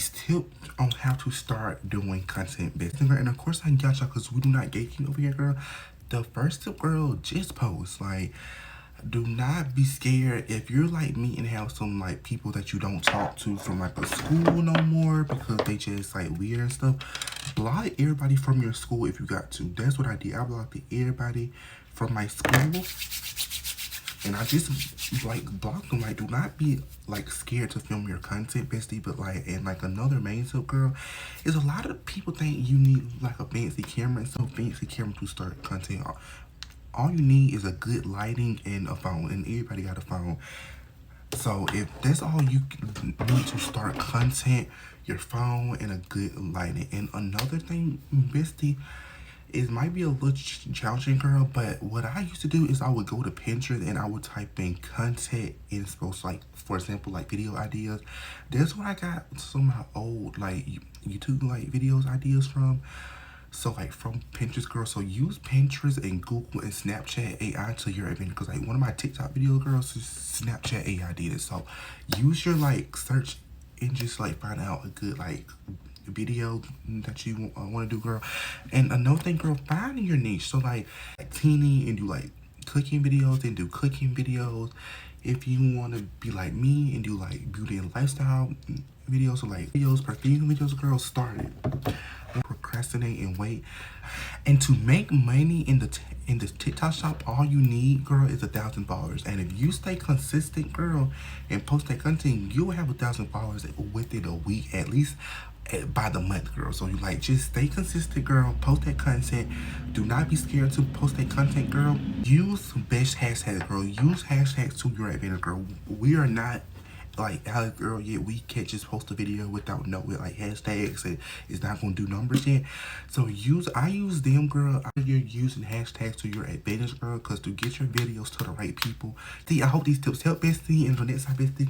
these tips on how to start doing content business. And of course, I got y'all because we do not gatekeep over here, girl. The first tip, girl, just post. Like, do not be scared if you're like me and have some like people that you don't talk to from like a school no more because they just like weird and stuff. Block everybody from your school if you got to. That's what I did. I blocked everybody from my school. And I just like block them. Like, do not be like scared to film your content, bestie. But like, and like another main tip, girl, is a lot of people think you need like a fancy camera and some fancy camera to start content. All you need is a good lighting and a phone, and everybody got a phone. So if that's all you need to start content, your phone and a good lighting. And another thing, bestie, it might be a little challenging, girl, but what I used to do is I would go to Pinterest and I would type in content inspo, like for example, like video ideas. That's where I got some of my old like YouTube like videos ideas from. So like from Pinterest, girl. So use Pinterest and Google and Snapchat AI to your advantage. Because like one of my TikTok video girls is Snapchat AI did it. So use your like search and just like find out a good like video that you want to do, girl. And another thing, girl, find your niche. So like teeny and do like cooking videos and do cooking videos. If you want to be like me and do like beauty and lifestyle videos or like videos, perfume videos, girl, start it. Procrastinate and wait. And to make money in the TikTok shop, all you need, girl, is 1,000 followers. And if you stay consistent, girl, and post that content, you will have 1,000 followers within a week, at least by the month, girl. So you like just stay consistent, girl. Post that content. Do not be scared to post that content, girl. Use best hashtags, girl. Use hashtags to your advantage, girl. We are not like Alex, girl, yet we can't just post a video without knowing like hashtags and it's not gonna do numbers yet. So I use them, girl. You're using hashtags to your advantage, girl, because to get your videos to the right people. I hope these tips help, bestie. And until next time, bestie.